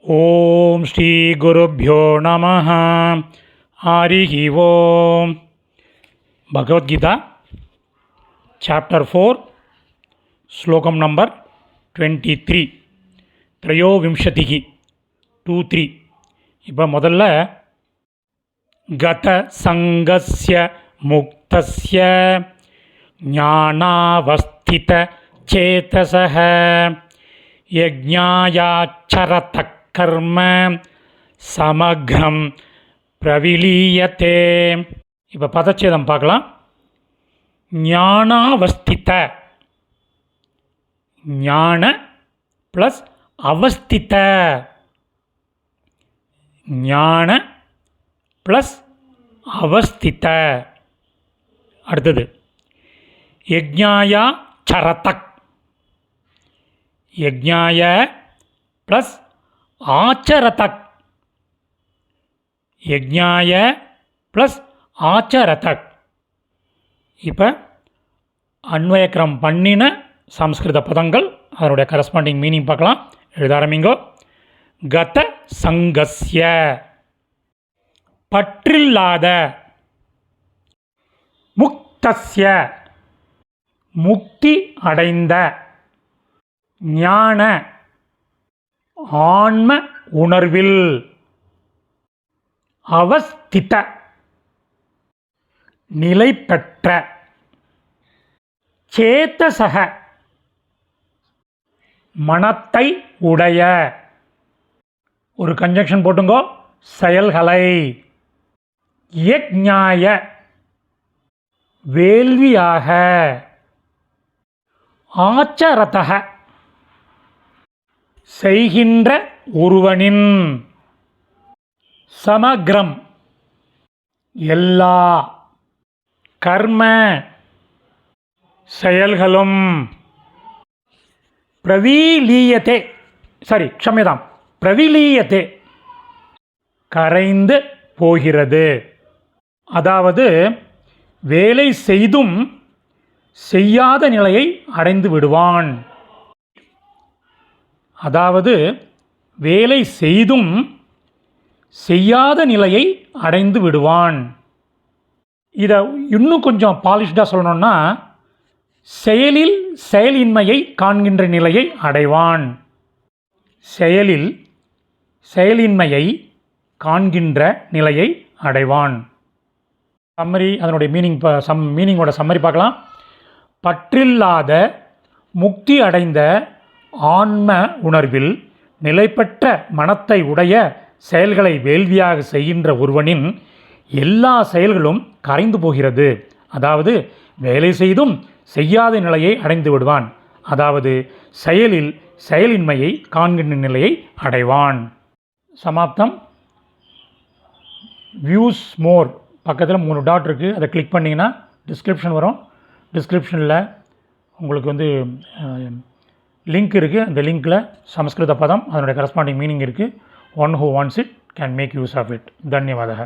ஓம் ஸ்ரீ குருப்யோ நமः. ஹரிஹி ஓம். பகவத்கீதா சாப்டர் 4 ஸ்லோகம் நம்பர் 23 த்ரயோவிம்சதிகி 23. இப்போ முதல்ல கத சங்கஸ்ய முக்தஸ்ய ஞானாவஸ்தித சேதசஹ யஜ்ஞாயாச்சரத கர்ம சமக்ரம் பிரவிலீயத்தே. இப்போ பதச்சேதம் பார்க்கலாம். ஞானாவஸ்தித, ஞான ப்ளஸ் அவஸ்தித, ஞான ப்ளஸ் அவஸ்தித. அடுத்தது யஜ்ஞாயா சரதக், யஜ்ஞாய ப்ளஸ் ஆச்சரதக், யஜ்ஞாய ப்ளஸ் ஆச்சரதக். இப்போ அன்வயக்கிரம் பண்ணின சம்ஸ்கிருத பதங்கள், அதனுடைய கரஸ்பாண்டிங் மீனிங் பார்க்கலாம். எழுத ஆரம்பிங்கோ. கத சங்கஸ்ய பற்றில்லாத, முக்தஸ்ய முக்தி அடைந்த, ஞான ஆன்ம உணர்வில், அவஸ்தித நிலை பெற்ற, சேதசக மனத்தை உடைய, ஒரு கன்ஜங்ஷன் போட்டுங்கோ, செயல்களை, யஜ்ஞாய வேள்வியாக, ஆச்சரதக செய்கின்ற ஒருவனின், சமக்ரம் எல்லா கர்ம செயல்களும், பிரவிலீயத்தே க்ஷம்யதாம் பிரவிலீயத்தே கரைந்து போகிறது. அதாவது வேலை செய்தும் செய்யாத நிலையை அடைந்து விடுவான். அதாவது வேலை செய்தும் செய்யாத நிலையை அடைந்து விடுவான். இதை இன்னும் கொஞ்சம் பாலிஷ்டாக சொல்லணும்னா, செயலில் செயலின்மையை காண்கின்ற நிலையை அடைவான். செயலில் செயலின்மையை காண்கின்ற நிலையை அடைவான். சம்மரி, அதனுடைய மீனிங்கோட சம்மரி பார்க்கலாம். பற்றில்லாத முக்தி அடைந்த ஆன்ம உணர்வில் நிலைப்பெற்ற மனத்தை உடைய செயல்களை வேள்வியாக செய்கின்ற ஒருவனின் எல்லா செயல்களும் கரைந்து போகிறது. அதாவது வேலை செய்தும் செய்யாத நிலையை அடைந்து விடுவான். அதாவது செயலில் செயலின்மையை காண்கின்ற நிலையை அடைவான். சமாப்தம். வியூஸ் மோர் பக்கத்தில் 3 டாட் இருக்குது. அதை கிளிக் பண்ணிங்கன்னா டிஸ்கிரிப்ஷன் வரும். டிஸ்கிரிப்ஷனில் உங்களுக்கு லிங்க் இருக்குது. அந்த லிங்க்கில் சமஸ்கிருத பதம், அதனுடைய கரஸ்பாண்டிங் மீனிங் இருக்குது. One who wants it can make use of it. தன்யவாதः.